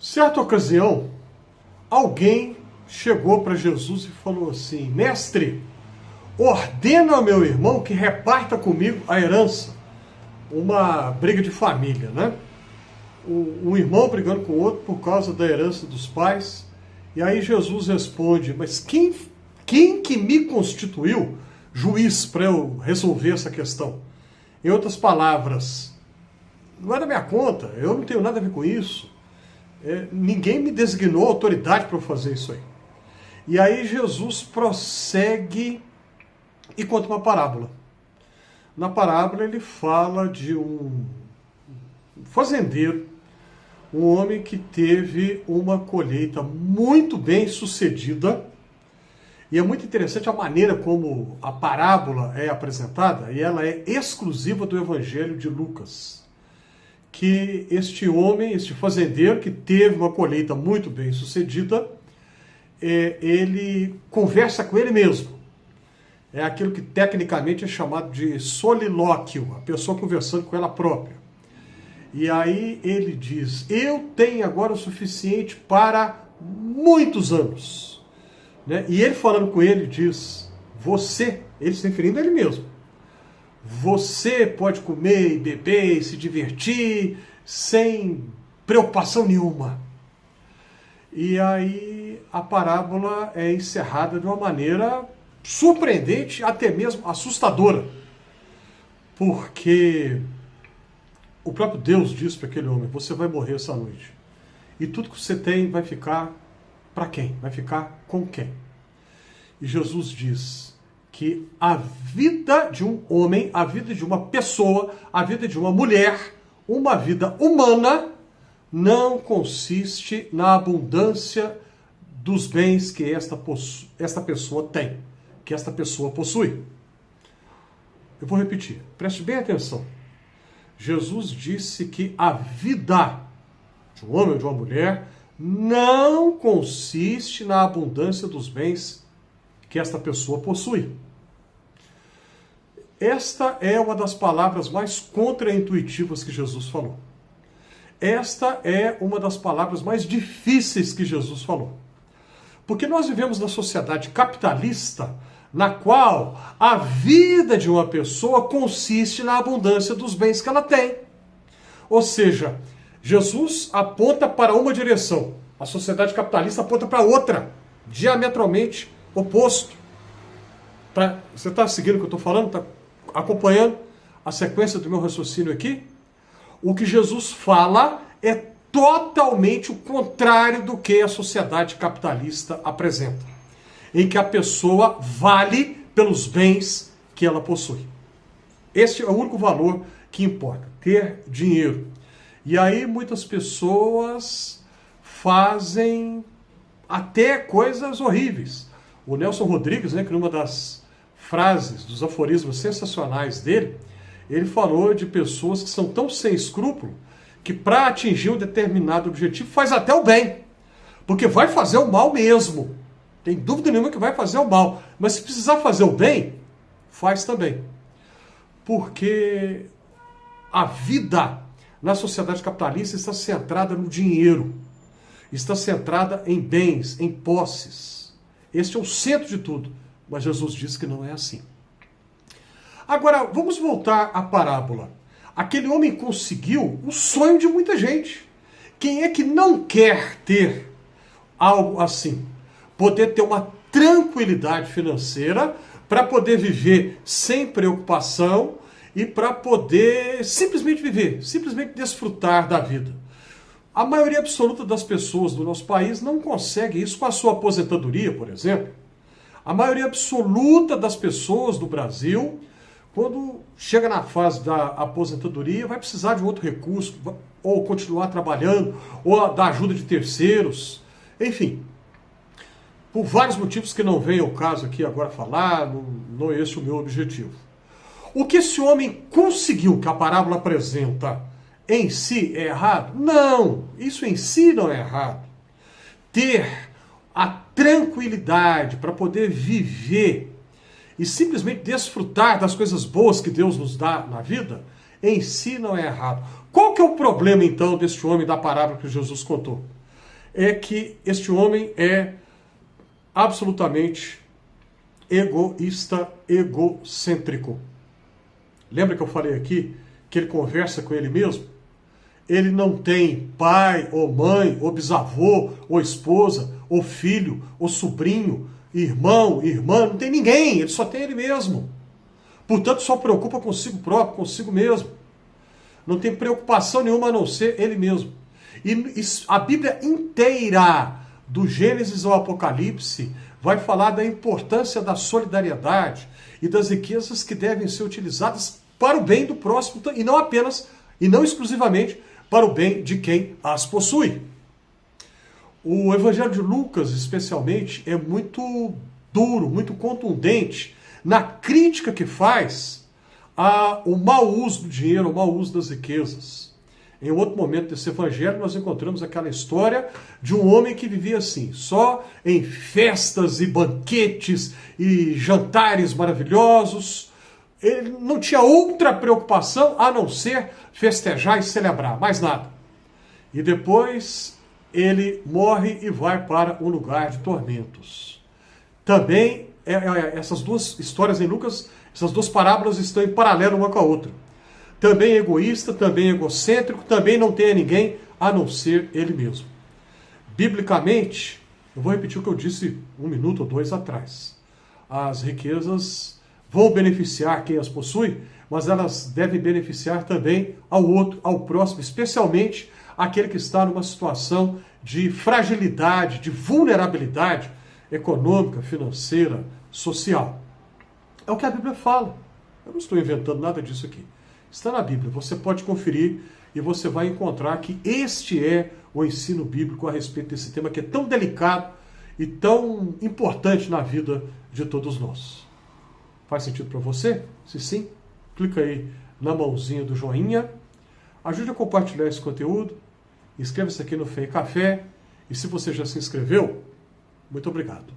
Certa ocasião, alguém chegou para Jesus e falou assim: Mestre, ordena ao meu irmão que reparta comigo a herança. Uma briga de família, né? Um irmão brigando com o outro por causa da herança dos pais. E aí Jesus responde: mas quem que me constituiu juiz para eu resolver essa questão? Em outras palavras, não é da minha conta, eu não tenho nada a ver com isso. Ninguém me designou autoridade para fazer isso aí. E aí Jesus prossegue e conta uma parábola. Na parábola ele fala de um fazendeiro, um homem que teve uma colheita muito bem sucedida. E é muito interessante a maneira como a parábola é apresentada, e ela é exclusiva do Evangelho de Lucas. Que este homem, este fazendeiro que teve uma colheita muito bem sucedida, ele conversa com ele mesmo. É aquilo que tecnicamente é chamado de solilóquio, a pessoa conversando com ela própria. E aí ele diz: eu tenho agora o suficiente para muitos anos. Né? E ele falando com ele diz: você, ele se referindo a ele mesmo, você pode comer e beber e se divertir sem preocupação nenhuma. E aí a parábola é encerrada de uma maneira surpreendente, até mesmo assustadora. Porque o próprio Deus diz para aquele homem: você vai morrer essa noite. E tudo que você tem vai ficar para quem? Vai ficar com quem? E Jesus diz que a vida de um homem, a vida de uma pessoa, a vida de uma mulher, uma vida humana, não consiste na abundância dos bens que esta pessoa tem, que esta pessoa possui. Eu vou repetir, preste bem atenção. Jesus disse que a vida de um homem ou de uma mulher não consiste na abundância dos bens que esta pessoa possui. Esta é uma das palavras mais contraintuitivas que Jesus falou. Esta é uma das palavras mais difíceis que Jesus falou. Porque nós vivemos na sociedade capitalista, na qual a vida de uma pessoa consiste na abundância dos bens que ela tem. Ou seja, Jesus aponta para uma direção, a sociedade capitalista aponta para outra, diametralmente oposto. Você está seguindo o que eu estou falando? Está acompanhando a sequência do meu raciocínio aqui? O que Jesus fala é totalmente o contrário do que a sociedade capitalista apresenta, em que a pessoa vale pelos bens que ela possui. Este é o único valor que importa, ter dinheiro. E aí muitas pessoas fazem até coisas horríveis. O Nelson Rodrigues, né, que numa das frases, dos aforismos sensacionais dele, ele falou de pessoas que são tão sem escrúpulo que para atingir um determinado objetivo faz até o bem, porque vai fazer o mal mesmo. Tem dúvida nenhuma que vai fazer o mal, mas se precisar fazer o bem, faz também. Porque a vida na sociedade capitalista está centrada no dinheiro, está centrada em bens, em posses. Este é o centro de tudo, mas Jesus disse que não é assim. Agora, vamos voltar à parábola. Aquele homem conseguiu o sonho de muita gente. Quem é que não quer ter algo assim? Poder ter uma tranquilidade financeira para poder viver sem preocupação e para poder simplesmente viver, simplesmente desfrutar da vida. A maioria absoluta das pessoas do nosso país não consegue isso com a sua aposentadoria, por exemplo. A maioria absoluta das pessoas do Brasil, quando chega na fase da aposentadoria, vai precisar de um outro recurso, ou continuar trabalhando, ou da ajuda de terceiros, enfim. Por vários motivos que não vem ao caso aqui agora falar, não é esse o meu objetivo. O que esse homem conseguiu, que a parábola apresenta, em si é errado? Não, isso em si não é errado. Ter a tranquilidade para poder viver e simplesmente desfrutar das coisas boas que Deus nos dá na vida, em si não é errado. Qual que é o problema, então, deste homem da parábola que Jesus contou? é que este homem é absolutamente egoísta, egocêntrico. Lembra que eu falei aqui que ele conversa com ele mesmo? Ele não tem pai, ou mãe, ou bisavô, ou esposa, ou filho, ou sobrinho, irmão, irmã, não tem ninguém, ele só tem ele mesmo. Portanto, só preocupa consigo próprio, consigo mesmo. Não tem preocupação nenhuma a não ser ele mesmo. E a Bíblia inteira, do Gênesis ao Apocalipse, vai falar da importância da solidariedade e das riquezas que devem ser utilizadas para o bem do próximo e não apenas, e não exclusivamente, para o bem de quem as possui. O Evangelho de Lucas, especialmente, é muito duro, muito contundente na crítica que faz ao mau uso do dinheiro, ao mau uso das riquezas. Em outro momento desse evangelho, nós encontramos aquela história de um homem que vivia assim, só em festas e banquetes e jantares maravilhosos. Ele não tinha outra preocupação a não ser festejar e celebrar, mais nada. E depois ele morre e vai para um lugar de tormentos. Também, essas duas histórias em Lucas, essas duas parábolas estão em paralelo uma com a outra. Também egoísta, também egocêntrico, também não tem a ninguém a não ser ele mesmo. Biblicamente, eu vou repetir o que eu disse 1 minuto ou 2 atrás. As riquezas vão beneficiar quem as possui, mas elas devem beneficiar também ao outro, ao próximo, especialmente aquele que está numa situação de fragilidade, de vulnerabilidade econômica, financeira, social. É o que a Bíblia fala. Eu não estou inventando nada disso aqui. Está na Bíblia, você pode conferir e você vai encontrar que este é o ensino bíblico a respeito desse tema que é tão delicado e tão importante na vida de todos nós. Faz sentido para você? Se sim, clica aí na mãozinha do joinha, ajude a compartilhar esse conteúdo, inscreva-se aqui no Fé e Café e se você já se inscreveu, muito obrigado.